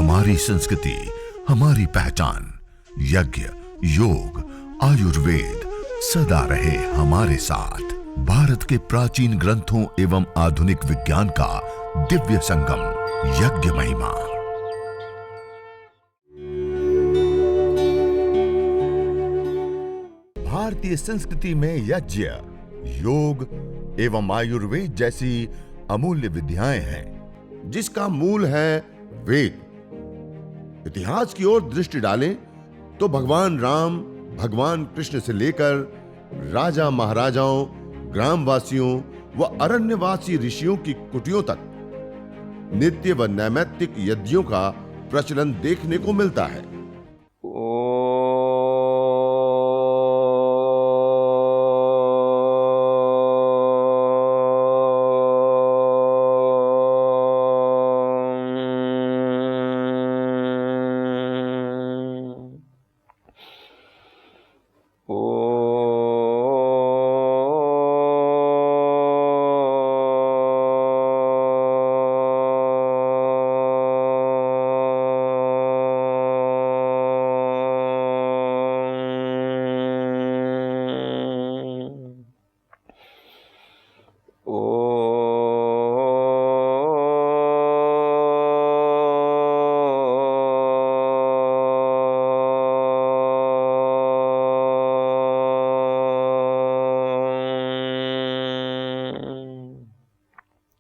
हमारी संस्कृति, हमारी पहचान। यज्ञ, योग, आयुर्वेद सदा रहे हमारे साथ। भारत के प्राचीन ग्रंथों एवं आधुनिक विज्ञान का दिव्य संगम, यज्ञ महिमा। भारतीय संस्कृति में यज्ञ, योग एवं आयुर्वेद जैसी अमूल्य विद्याएं हैं, जिसका मूल है वेद। इतिहास की ओर दृष्टि डालें तो भगवान राम, भगवान कृष्ण से लेकर राजा महाराजाओं, ग्रामवासियों व अरण्यवासी ऋषियों की कुटियों तक नित्य व नैमित्तिक यज्ञों का प्रचलन देखने को मिलता है।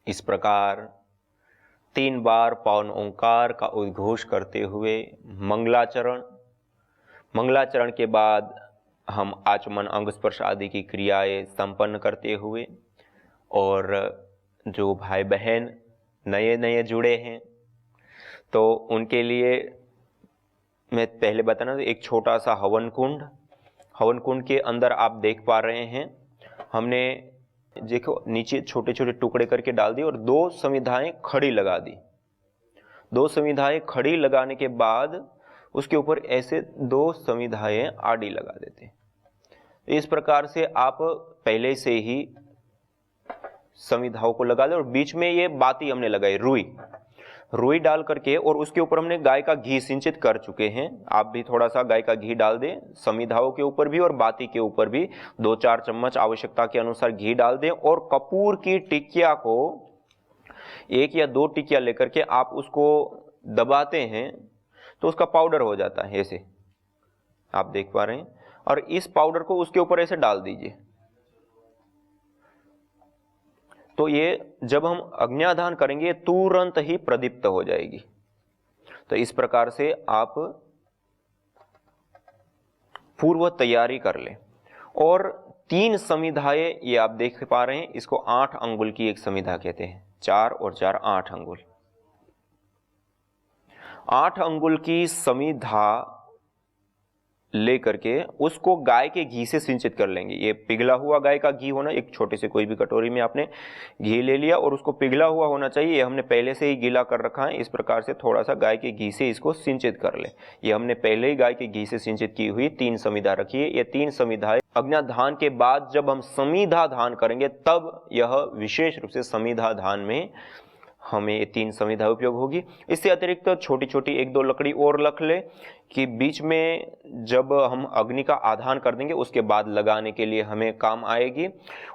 इस प्रकार 3 बार पावन ओंकार का उद्घोष करते हुए मंगलाचरण के बाद हम आचमन, अंग स्पर्श आदि की क्रियाएं संपन्न करते हुए, और जो भाई बहन नए जुड़े हैं तो उनके लिए मैं पहले बताना, एक छोटा सा हवन कुंड के अंदर आप देख पा रहे हैं, हमने देखो नीचे छोटे छोटे टुकड़े करके डाल दिए और 2 समिधाएं खड़ी लगा दी। 2 समिधाएं खड़ी लगाने के बाद उसके ऊपर ऐसे 2 समिधाएं आड़ी लगा देते हैं। इस प्रकार से आप पहले से ही समिधाओं को लगा दे, और बीच में ये बाती हमने लगाई, रुई डाल करके, और उसके ऊपर हमने गाय का घी सिंचित कर चुके हैं। आप भी थोड़ा सा गाय का घी डाल दें, समिधाओं के ऊपर भी और बाती के ऊपर भी 2-4 चम्मच आवश्यकता के अनुसार घी डाल दें, और कपूर की टिकिया को 1 या 2 टिकिया लेकर के आप उसको दबाते हैं तो उसका पाउडर हो जाता है, ऐसे आप देख पा रहे हैं। और इस पाउडर को उसके ऊपर ऐसे डाल दीजिए, तो ये जब हम अग्न्याधान करेंगे तुरंत ही प्रदीप्त हो जाएगी। तो इस प्रकार से आप पूर्व तैयारी कर लें। और 3 समिधाएं ये आप देख पा रहे हैं, इसको 8 अंगुल की एक समिधा कहते हैं। 4 और 4 8 अंगुल। 8 अंगुल की समिधा लेकर के उसको गाय के घी से सिंचित कर लेंगे। ये पिघला हुआ गाय का घी होना, एक छोटे से कोई भी कटोरी में आपने घी ले लिया और उसको पिघला हुआ होना चाहिए। ये हमने पहले से ही गीला कर रखा है। इस प्रकार से थोड़ा सा गाय के घी से इसको सिंचित कर ले। ये हमने पहले ही गाय के घी से सिंचित की हुई 3 समिधा रखी है। ये 3 समिधाएं अग्न्याधान के बाद जब हम समिधा धान करेंगे तब यह विशेष रूप से समिधा धान में हमें ये 3 समिधा उपयोग होगी। इससे अतिरिक्त छोटी छोटी 1-2 लकड़ी और रख ले कि बीच में जब हम अग्नि का आधान कर देंगे उसके बाद लगाने के लिए हमें काम आएगी।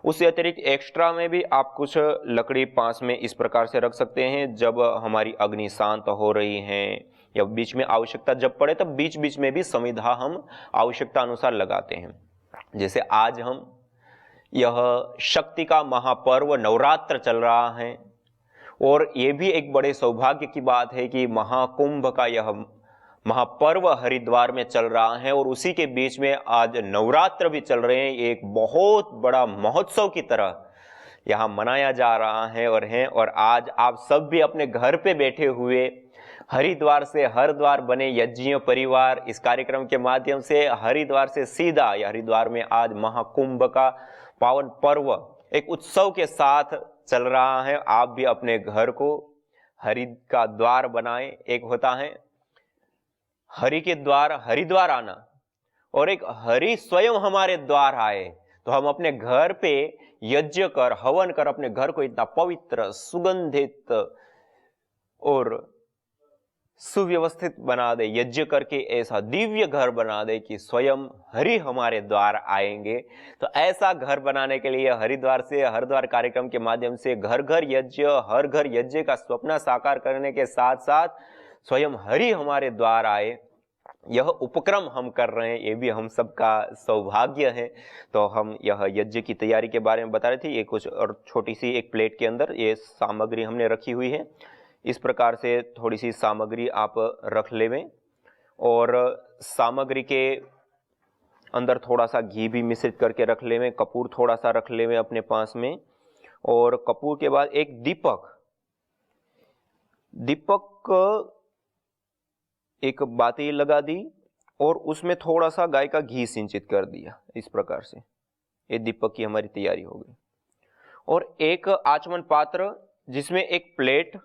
उससे अतिरिक्त एक्स्ट्रा में भी आप कुछ लकड़ी पास में इस प्रकार से रख सकते हैं, जब हमारी अग्नि शांत हो रही है या बीच में आवश्यकता जब पड़े तब बीच बीच में भी समिधा हम आवश्यकता अनुसार लगाते हैं। जैसे आज हम यह शक्ति का महापर्व नवरात्र चल रहा है, और ये भी एक बड़े सौभाग्य की बात है कि महाकुंभ का यह महापर्व हरिद्वार में चल रहा है और उसी के बीच में आज नवरात्र भी चल रहे हैं। एक बहुत बड़ा महोत्सव की तरह यहाँ मनाया जा रहा है और आज आप सब भी अपने घर पे बैठे हुए हरिद्वार से हरद्वार बने यज्ञ परिवार इस कार्यक्रम के माध्यम से हरिद्वार से सीधा हरिद्वार में आज महाकुंभ का पावन पर्व एक उत्सव के साथ चल रहा है। आप भी अपने घर को हरि का द्वार बनाएं। एक होता है हरि के द्वार हरिद्वार आना, और एक हरि स्वयं हमारे द्वार आए। तो हम अपने घर पे यज्ञ कर हवन कर अपने घर को इतना पवित्र, सुगंधित और सुव्यवस्थित बना दे, यज्ञ करके ऐसा दिव्य घर बना दे कि स्वयं हरि हमारे द्वार आएंगे। तो ऐसा घर बनाने के लिए हरिद्वार से, हरिद्वार कार्यक्रम के माध्यम से घर घर यज्ञ, हर घर यज्ञ का स्वप्न साकार करने के साथ साथ स्वयं हरि हमारे द्वार आए, यह उपक्रम हम कर रहे हैं। ये भी हम सबका सौभाग्य है। तो हम यह यज्ञ की तैयारी के बारे में बता रहे थे। ये कुछ और छोटी सी एक प्लेट के अंदर ये सामग्री हमने रखी हुई है। इस प्रकार से थोड़ी सी सामग्री आप रख लेवें और सामग्री के अंदर थोड़ा सा घी भी मिश्रित करके रख लेवें, कपूर थोड़ा सा रख लेवें अपने पास में। और कपूर के बाद एक दीपक एक बाती लगा दी और उसमें थोड़ा सा गाय का घी सिंचित कर दिया। इस प्रकार से ये दीपक की हमारी तैयारी हो गई। और एक आचमन पात्र जिसमें एक प्लेट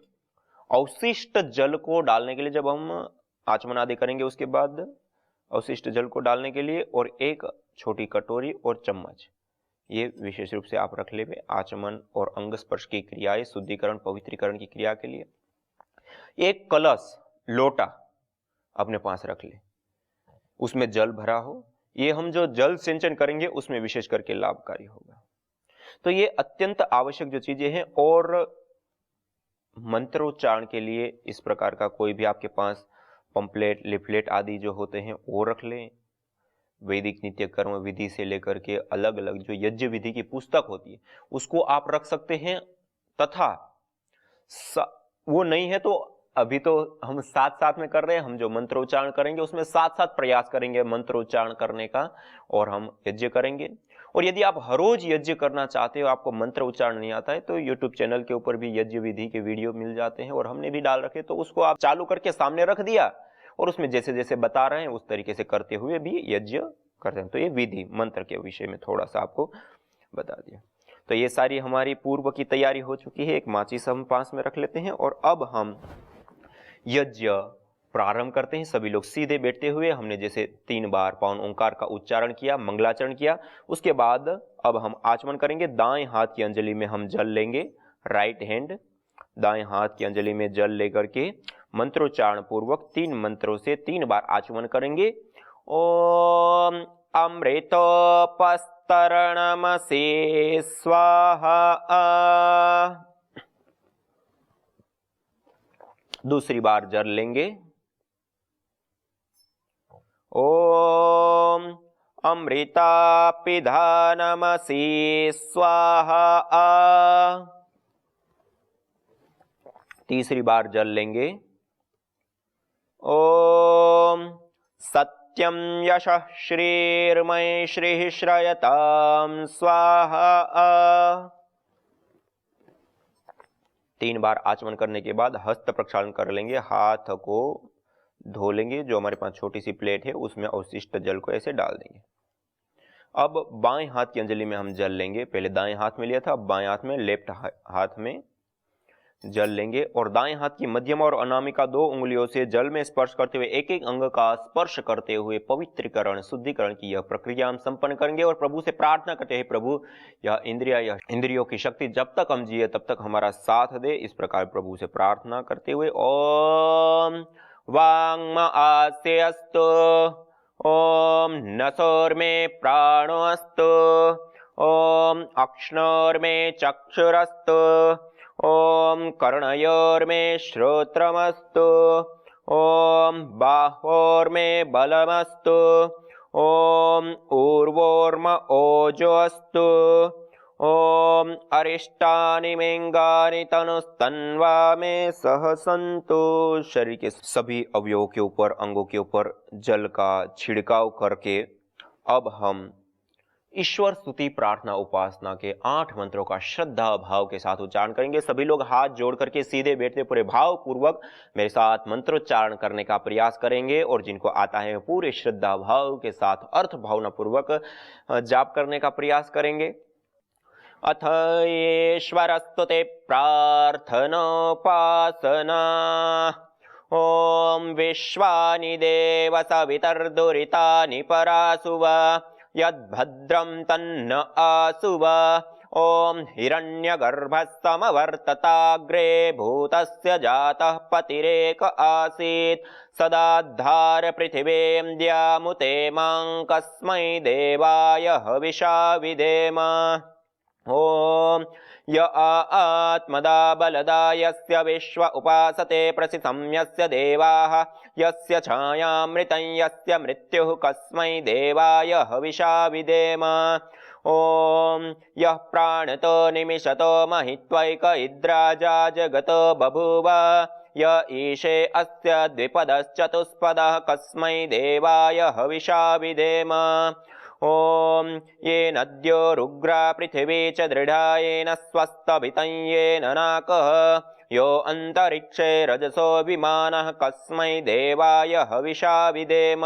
अवशिष्ट जल को डालने के लिए, जब हम आचमन आदि करेंगे उसके बाद अवशिष्ट जल को डालने के लिए, और एक छोटी कटोरी और चम्मच, ये विशेष रूप से आप रख ले। आचमन और अंग स्पर्श की क्रियाएं, शुद्धिकरण पवित्रीकरण की क्रिया के लिए। एक कलश लोटा अपने पास रख ले, उसमें जल भरा हो। ये हम जो जल सिंचन करेंगे उसमें विशेष करके लाभकारी होगा। तो ये अत्यंत आवश्यक जो चीजें हैं। और मंत्रोच्चारण के लिए इस प्रकार का कोई भी आपके पास पंपलेट, लिफलेट आदि जो होते हैं वो रख लें। वैदिक नित्य कर्म विधि से लेकर के अलग अलग जो यज्ञ विधि की पुस्तक होती है उसको आप रख सकते हैं। तथा वो नहीं है तो अभी तो हम साथ साथ में कर रहे हैं, हम जो मंत्रोच्चारण करेंगे उसमें साथ साथ प्रयास करेंगे मंत्रोच्चारण करने का, और हम यज्ञ करेंगे। और यदि आप हर रोज यज्ञ करना चाहते हो, आपको मंत्र उच्चारण नहीं आता है, तो YouTube चैनल के ऊपर भी यज्ञ विधि के वीडियो मिल जाते हैं और हमने भी डाल रखे। तो उसको आप चालू करके सामने रख दिया और उसमें जैसे जैसे बता रहे हैं उस तरीके से करते हुए भी यज्ञ करते हैं। तो ये विधि मंत्र के विषय में थोड़ा सा आपको बता दिया। तो ये सारी हमारी पूर्व की तैयारी हो चुकी है। एक माचिस हम पास में रख लेते हैं और अब हम यज्ञ प्रारंभ करते हैं। सभी लोग सीधे बैठते हुए, हमने जैसे 3 बार पावन ओंकार का उच्चारण किया, मंगलाचरण किया, उसके बाद अब हम आचमन करेंगे। दाएं हाथ की अंजलि में हम जल लेंगे, राइट हैंड दाएं हाथ की अंजलि में जल लेकर के मंत्रोच्चारण पूर्वक 3 मंत्रों से 3 बार आचमन करेंगे। ओम अमृतोपस्तरणमसे स्वाहा। दूसरी बार जल लेंगे। ओम अमृतापिधानमसि स्वाहा। तीसरी बार जल लेंगे। ओम सत्यम यशः श्रीर्मय श्रीः श्रयताम स्वाहा। 3 बार आचमन करने के बाद हस्त प्रक्षालन कर लेंगे, हाथ को धो लेंगे। जो हमारे पास छोटी सी प्लेट है उसमें अवशिष्ट जल को ऐसे डाल देंगे। अब बाएं हाथ की अंजलि में हम जल लेंगे। पहले दाएं हाथ में लिया था, अब बाएं हाथ में, लेफ्ट हाथ में जल लेंगे और दाएं हाथ की मध्यम और अनामिका 2 उंगलियों से जल में स्पर्श करते हुए एक एक अंग का स्पर्श करते हुए पवित्रीकरण शुद्धिकरण की यह प्रक्रिया हम संपन्न करेंगे। और प्रभु से प्रार्थना करते हैं, प्रभु यह इंद्रियों की शक्ति जब तक हम जिए तब तक हमारा साथ दे। इस प्रकार प्रभु से प्रार्थना करते हुए ओम वांग्म आस्यस्तु, ओम नसोर्मे प्राणोस्तु, ओम अक्ष्णोर्मे चक्षुरस्तु, ओम कर्णयोर्मे श्रोत्रमस्तु, ओम बाहोर्मे बलमस्तु, ओम ऊर्वोर्म ओजोस्तु, ओम अरिष्टानि मेंगानि तनुस्तन्वा में सह सन्तु। शरीर के सभी अवयवों के ऊपर, अंगों के ऊपर जल का छिड़काव करके अब हम ईश्वर स्तुति प्रार्थना उपासना के 8 मंत्रों का श्रद्धा भाव के साथ उच्चारण करेंगे। सभी लोग हाथ जोड़ करके सीधे बैठते पूरे भाव पूर्वक मेरे साथ मंत्रोच्चारण करने का प्रयास करेंगे और जिनको आता है पूरे श्रद्धा भाव के साथ अर्थ भावना पूर्वक जाप करने का प्रयास करेंगे। अथ ईश्वरस्तु ते प्रार्थनोपासना। ओम विश्वानि देव सवितर्दुरितानि परासुव, यद्भद्रं तन्न आसुव। ॐ हिरण्यगर्भस्तमवर्तताग्रे भूतस्य जातः पतिरेक आसीत् सदाद्धार पृथिवीं द्यामुते मां कस्मै देवाय हविषा विधेम। ॐ य आत्मदा बलदा यस्य विश्व उपासते प्रसितं यस्य देवाः यस्य छायामृतं यस्य मृत्युः कस्मै देवाय हविषा विधेम। ॐ यः प्राणतो निमिषतो महित्वैक इद्राजा जगतो बभूव य ईशे अस्य द्विपदश्चतुष्पदः कस्मै देवाय हविषा विधेम। ॐ येनद्यो रुग्रा पृथिवी च दृढा येन स्वस्तभितं येन नाकः यो अन्तरिक्षे रजसो विमानः कस्मै देवाय हविषा विधेम।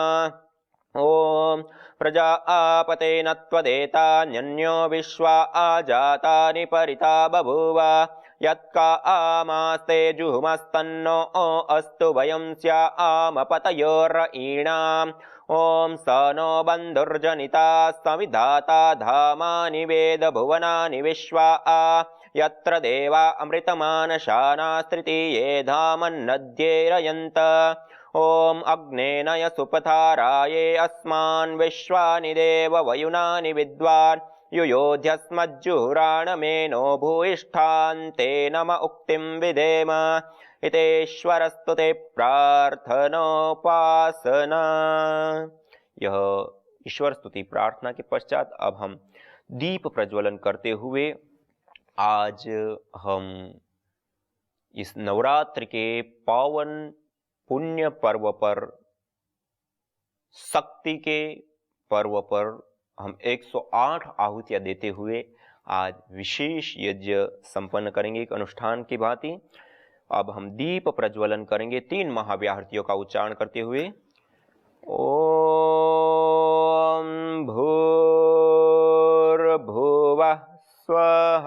ॐ प्रजा आपते न त्वदेतान्यन्यो विश्वा आजातानि परिता बभूव यत्का आमास्ते जुहुमस्तन्नो अस्तु वयं स्या आमपतयोर्ईणाम्। ॐ स नो बन्धुर्जनिता सविधाता धामानि वेद भुवनानि विश्वा यत्र देवा अमृतमानशानास्त्रितीये धामन्नद्येरयन्त। ॐ अग्नेनय सुपथाराये अस्मान् विश्वानि देव वयुनानि विद्वान् युयोध्यस्मज्जुहुराणमेनो भूयिष्ठान्ते नम उक्तिं विधेम। इतेश्वरस्तु ते प्रार्थनोपासना। यह ईश्वर स्तुति प्रार्थना के पश्चात अब हम दीप प्रज्वलन करते हुए आज हम इस नवरात्र के पावन पुण्य पर्व पर, शक्ति के पर्व पर हम 108 आहुतियां देते हुए आज विशेष यज्ञ संपन्न करेंगे एक अनुष्ठान की भांति। अब हम दीप प्रज्वलन करेंगे 3 महाव्याहृतियों का उच्चारण करते हुए। ओम भूर्भुवः स्वः।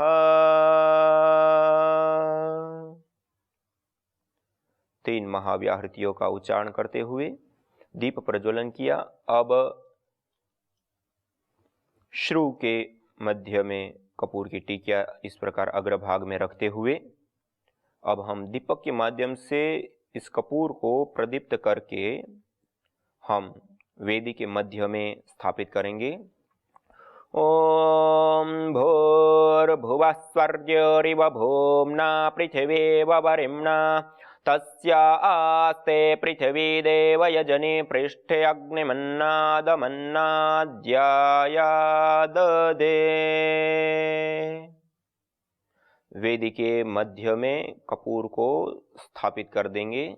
3 महाव्याहृतियों का उच्चारण करते हुए दीप प्रज्वलन किया। अब श्रु के मध्य में कपूर की टिकिया इस प्रकार अग्रभाग में रखते हुए अब हम दीपक के माध्यम से इस कपूर को प्रदीप्त करके हम वेदी के मध्य में स्थापित करेंगे। ओम भूर्भुवः स्वर्योरिव भूम्ना पृथिवीव वरिम्ना तस्या आस्ते पृथिवी देव यजनि पृष्ठे अग्निमन्नादमन्नाद्यायाददे। वेदी के मध्य में कपूर को स्थापित कर देंगे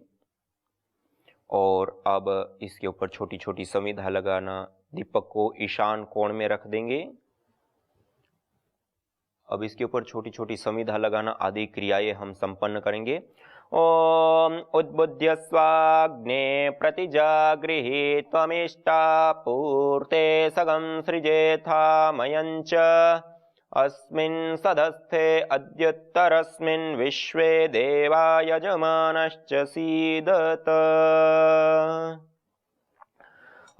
और अब इसके ऊपर छोटी छोटी समिधा लगाना, दीपक को ईशान कोण में रख देंगे। अब इसके ऊपर छोटी छोटी समिधा लगाना आदि क्रियाएं हम संपन्न करेंगे। ओम उद्बुद्ध्य स्वाग्ने प्रतिजागृहि त्वमिष्टा पूर्ते सगं सृजेथा मयञ्च अस्मिन् सदस्थे अद्युत्तरस्मिन् विश्वे देवा यजमानश्च सीदत।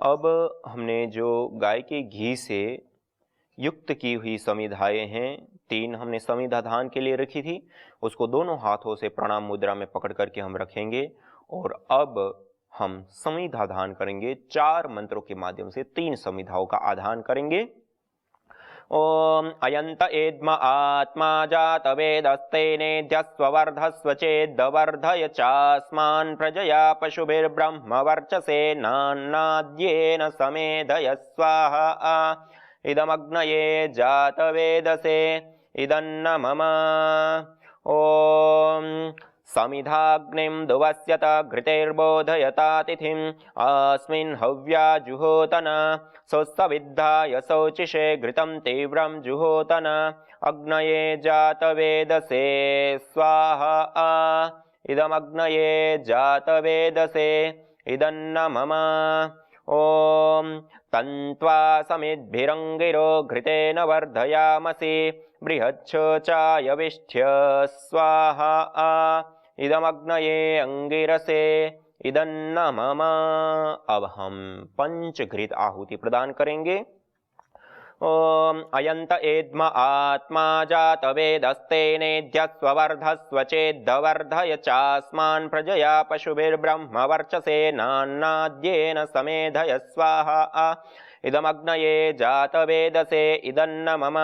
अब हमने जो गाय के घी से युक्त की हुई समिधाएं हैं, 3 हमने समिधा धान के लिए रखी थी, उसको दोनों हाथों से प्रणाम मुद्रा में पकड़ करके हम रखेंगे और अब हम समिधा धान करेंगे। 4 मंत्रों के माध्यम से 3 समिधाओं का आधान करेंगे। ओम अयंत एद्म आत्मा जात वेदस्तेनेध्यस्वर्धस्व चेद्वर्धय चास्मान् प्रजया पशुभिर्ब्रह्म वर्चसे नान्नाद्येन समेधय स्वाहा। इदमग्नये जात वेदसे इदन्न मम। ओम समिधाग्निं दुवस्यत घृतेर्बोधयता तिथिम् अस्मिन् हव्या जुहोतन सोत्सविद्धाय शौचिषे घृतं तीव्रं जुहोतन अग्नये जात वेदसे स्वाहा। इदमग्नये जात वेदसे इदन्न मम। ओम तन्त्वा समिद्भिरङ्गिरो घृतेन वर्धयामसि बृहच्छोचायविष्ठ्य स्वाहा। इदमग्नये अंगिरसे इदन्न मम। अब हम पंचघृत आहुति प्रदान करेंगे। ॐ अयन्त एद्म आत्मा जातवेदस्तेनेद्यस्ववर्धस्व चेद्वर्धय चास्मान् प्रजया पशुभिर्ब्रह्मवर्चसे नान्नाद्येन समेधय स्वाहा इदमग्नये जातवेदसे इदन्न मम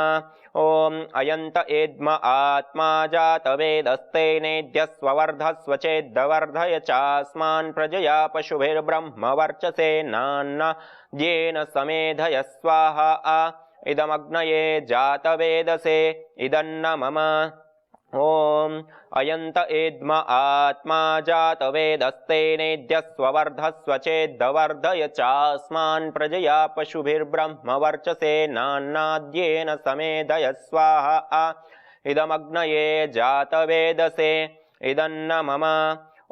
ॐ अयन्त एद्म आत्मा जातवेदस्तेनेद्यस्ववर्धस्व चेद्वर्धय चास्मान् प्रजया पशुभिर्ब्रह्मवर्चसे नान्नाद्येन समेधय स्वाहा इदमग्नये जातवेदसे इदन्न मम ॐ अयन्त एद्म आत्मा जातवेदस्तेनेद्यस्ववर्धस्व चेद्वर्धय चास्मान् प्रजया पशुभिर्ब्रह्मवर्चसे नान्नाद्येन समेधय स्वाहा इदमग्नये जातवेदसे इदन्न मम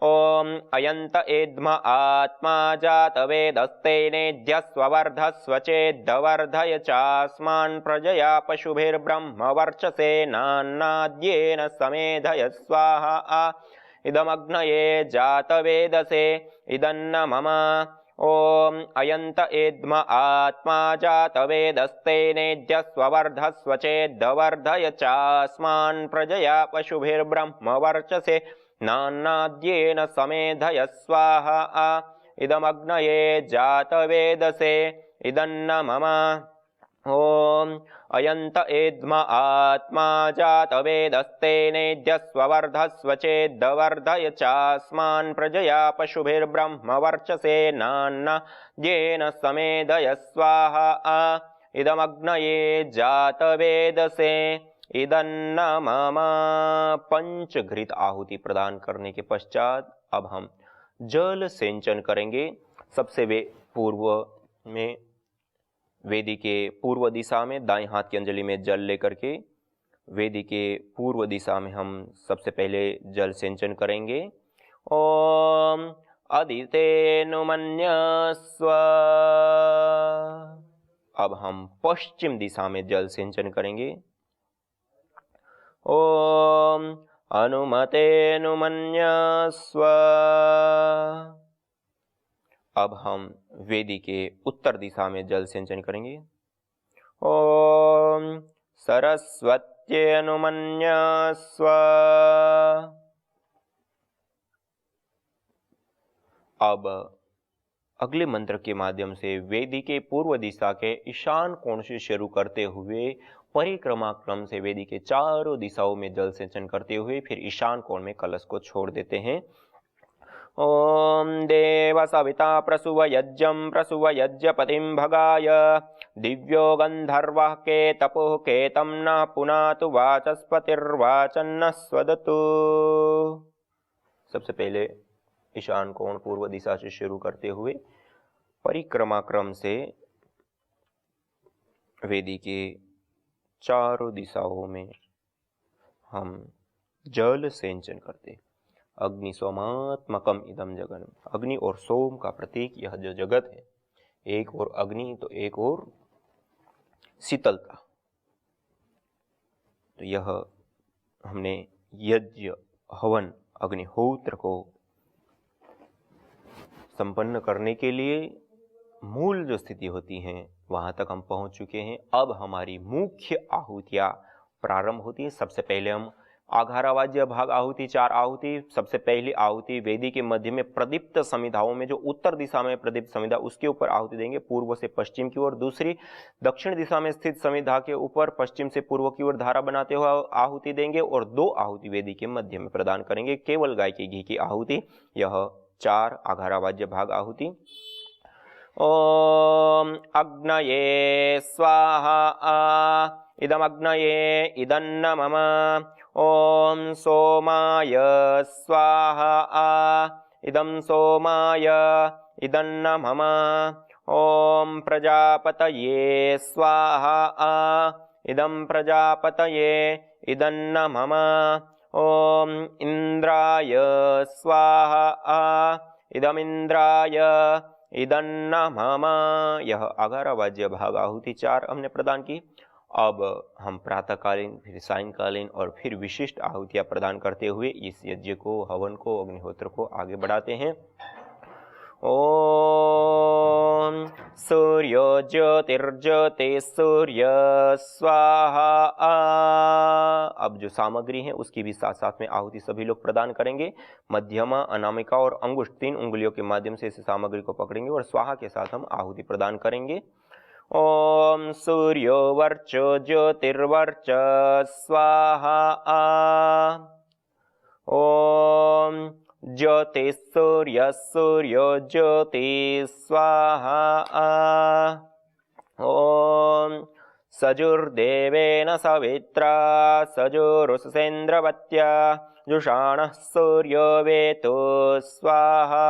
ॐ अयन्त एद्म आत्मा जातवेदस्तेनेद्यस्ववर्धस्व चेद्वर्धय चास्मान् प्रजया पशुभिर्ब्रह्मवर्चसे नान्नाद्येन समेधय स्वाहा इदमग्नये जातवेदसे इदन्न मम ॐ अयन्त एद्म आत्मा जातवेदस्तेनेद्यस्ववर्धस्व चेद्वर्धय चास्मान् प्रजया पशुभिर्ब्रह्मवर्चसे नान्नाद्येन समेधय स्वाहा इदमग्नये जातवेदसे इदन्न मम ॐ अयन्त एद्म आत्मा जातवेदस्तेनेद्यस्ववर्धस्व चेद्वर्धय चास्मान् प्रजया पशुभिर्ब्रह्मवर्चसे नान्नाद्येन समेधय स्वाहा इदमग्नये जातवेदसे इदन्न मम। पंचघृत आहुति प्रदान करने के पश्चात अब हम जल सिंचन करेंगे। सबसे पूर्व में वेदी के पूर्व दिशा में दाएं हाथ की अंजलि में जल लेकर के वेदी के पूर्व दिशा में हम सबसे पहले जल सिंचन करेंगे। ओम अदितेनुमन्यस्व। अब हम पश्चिम दिशा में जल सिंचन करेंगे। ओम अनुमतेनुमन्यस्व। अब हम वेदी के उत्तर दिशा में जल सिंचन करेंगे। ओम सरस्वत्यनुमन्यस्व। अब अगले मंत्र के माध्यम से वेदी के पूर्व दिशा के ईशान कोण से शुरू करते हुए परिक्रमा क्रम से वेदी के चारों दिशाओं में जल सिंचन करते हुए फिर ईशान कोण में कलश को छोड़ देते हैं। ओम देव सविता प्रसुव यज्ञं प्रसुव यज्ञपतिं भगाय दिव्यो गंधर्वः के तपोः केतं न पुनातु वाचस्पतिर्वाचन्न स्वदतु। सबसे पहले ईशान कोण पूर्व दिशा से शुरू करते हुए परिक्रमा क्रम से वेदी के चारों दिशाओं में हम जल सिंचन करते। अग्नि सोमात्मकम इदम जगन। अग्नि और सोम का प्रतीक यह जो जगत है, एक और अग्नि तो एक और शीतलता। तो यह हमने यज्ञ हवन अग्निहोत्र को संपन्न करने के लिए मूल जो स्थिति होती हैं वहां तक हम पहुंच चुके हैं। अब हमारी मुख्य आहुतियां प्रारंभ होती है। सबसे पहले हम आघारावाज्य भाग आहुति, 4 आहुति। सबसे पहली आहुति वेदी के मध्य में प्रदीप्त समिधाओं में जो उत्तर दिशा में प्रदीप्त समिधा उसके ऊपर आहुति देंगे पूर्व से पश्चिम की ओर। दूसरी दक्षिण दिशा में स्थित समिधा के ऊपर पश्चिम से पूर्व की ओर धारा बनाते हुए आहुति देंगे। और 2 आहुति वेदी के मध्य में प्रदान करेंगे केवल गाय के घी की आहुति। यह 4 आघारावाज्य भाग आहुति। ओम अग्नये स्वाहा इदमग्नये इदन्न मम। ओम सोमाय स्वाहा इदं सोमाय इदन्न मम। ओम प्रजापतये स्वाहा इदं प्रजापतये इदन्न मम। ओम इंद्राय स्वाहा इदमिंद्राय इदन्न मम। यह आघारावाज्य भाग आहुति 4 हमने प्रदान की। अब हम प्रातःकालीन, फिर सायंकालीन और फिर विशिष्ट आहुतियां प्रदान करते हुए इस यज्ञ को, हवन को, अग्निहोत्र को आगे बढ़ाते हैं। ओम ओम सूर्यो ज्योतिर्ज्योति सूर्य स्वाहा। अब जो सामग्री है उसकी भी साथ साथ में आहुति सभी लोग प्रदान करेंगे। मध्यमा, अनामिका और अंगुष्ठ 3 उंगलियों के माध्यम से इस सामग्री को पकड़ेंगे और स्वाहा के साथ हम आहुति प्रदान करेंगे। ओम सूर्यो वर्चो ज्योतिर्वर्च स्वाहा। ओम ज्योति सूर्य सूर्यो ज्योति स्वाहा। ओम सजुर्देवेन सवित्रा सजुरुसेन्द्रवत्या जुषाणः सूर्यो वेतो स्वाहा।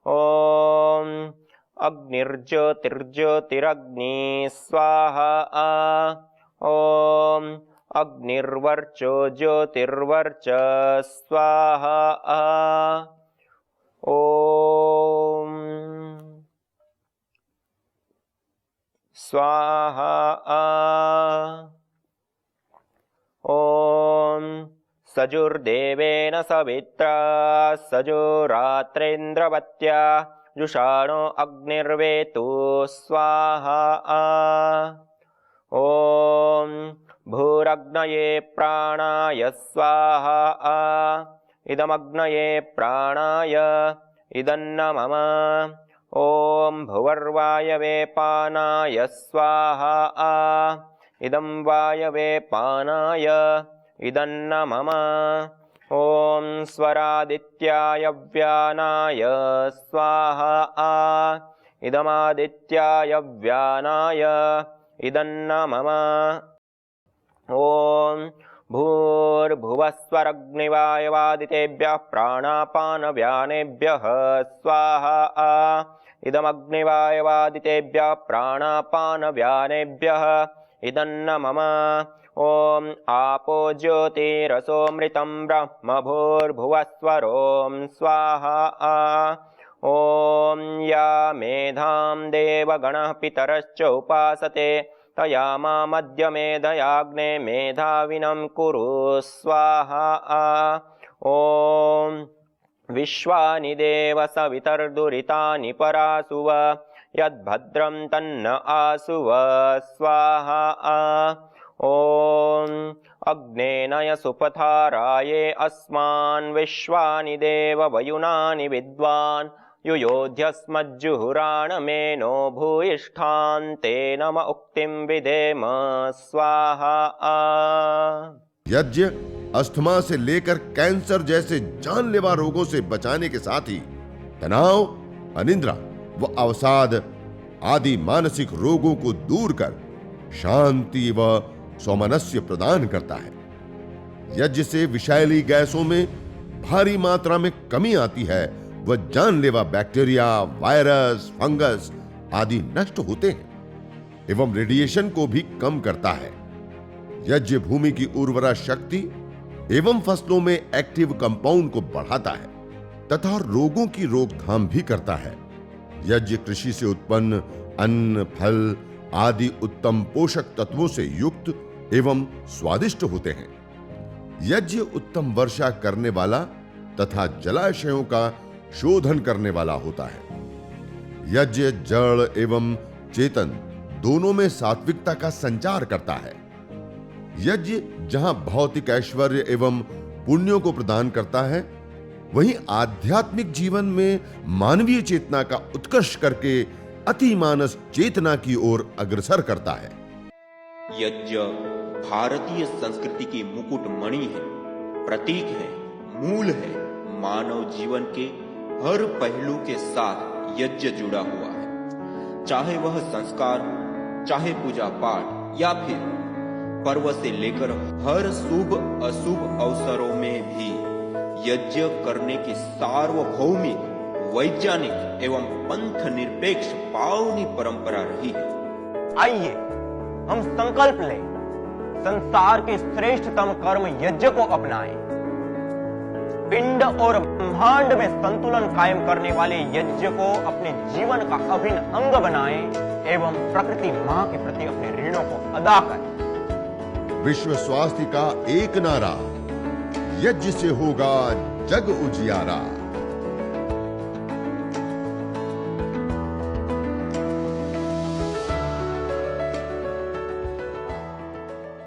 ओम अग्निर्ज्योतिर्ज्योतिरग्नि स्वाहा। ओम अग्निर्वर्चो ज्योतिर्वर्च स्वाहा। ओम स्वाहा। ओम सजुर्देवेन सवित्रा सजुरात्रेन्द्रवत्या जुषाणो अग्निर्वेतो स्वाहा। ओम भूरग्नये प्राणाय स्वाहा। इदमग्नये प्राणाय इदन्न मम। ओम भुवर्वायवे पानाय स्वाहा। इदं वायवे पानाय इदन्न मम। ओम स्वरादित्याय व्यानाय स्वाहा। इदमादित्याय व्यानाय इदन्न मम। ओम भूर्भुवस्वरग्निवायवादितेभ्यः प्राणापानव्यानेभ्यः स्वाहा। इदमग्निवायवादितेभ्यः प्राणापानव्यानेभ्यः इदन्न मम। ओम आपो ज्योतिरसोमृतं ब्रह्म भूर्भुवस्वरों स्वाहा। ओम या मेधां देवगणः पितरश्च उपासते तया मामद्य मेधयाग्ने मेधाविनं कुरु स्वाहा। ओम विश्वानि देव सवितर्दुरितानि परासुव यद्भद्रं तन्न आसुव स्वाहा। ओम अग्नेनय सुपथाराये अस्मान् विश्वानि देव वयुनानि विद्वान् युयोध्यस्मज्जुहुराणमेनो भूयिष्ठान्ते नम उक्तिं विधेम स्वाहा। यज्ञ अस्थमा से लेकर कैंसर जैसे जानलेवा रोगों से बचाने के साथ ही तनाव, अनिद्रा व अवसाद आदि मानसिक रोगों को दूर कर शांति व सौमनस्य प्रदान करता है। यज्ञ से विषैली गैसों में भारी मात्रा में कमी आती है व जानलेवा बैक्टीरिया, वायरस, फंगस आदि नष्ट होते हैं एवं रेडिएशन को भी कम करता है। यज्ञ भूमि की उर्वरा शक्ति एवं फसलों में एक्टिव कंपाउंड को बढ़ाता है तथा रोगों की रोकथाम भी करता है। यज्ञ कृषि से उत्पन्न अन्न, फल आदि उत्तम पोषक तत्वों से युक्त एवं स्वादिष्ट होते हैं। यज्ञ उत्तम वर्षा करने वाला तथा जलाशयों का शोधन करने वाला होता है। यज्ञ जड़ एवं चेतन दोनों में सात्विकता का संचार करता है। यज्ञ जहां भौतिक ऐश्वर्य एवं पुण्यों को प्रदान करता है, वहीं आध्यात्मिक जीवन में मानवीय चेतना का उत्कर्ष करके अतिमानस चेतना की ओर अग्रसर करता है। यज्ञ भारतीय संस्कृति की मुकुट मणि है, प्रतीक है, मूल है। मानव जीवन के हर पहलू के साथ यज्ञ जुड़ा हुआ है, चाहे वह संस्कार हो, चाहे पूजा पाठ या फिर पर्व से लेकर हर शुभ अशुभ अवसरों में भी यज्ञ करने की सार्वभौमिक, वैज्ञानिक एवं पंथ निरपेक्ष पावनी परंपरा रही है। आइए हम संकल्प लें, संसार के श्रेष्ठतम कर्म यज्ञ को अपनाएं। पिंड और ब्रह्मांड में संतुलन कायम करने वाले यज्ञ को अपने जीवन का अभिन्न अंग बनाएं एवं प्रकृति मां के प्रति अपने ऋणों को अदा करें। विश्व स्वास्थ्य का एक नारा, यज्ञ से होगा जग उजियारा।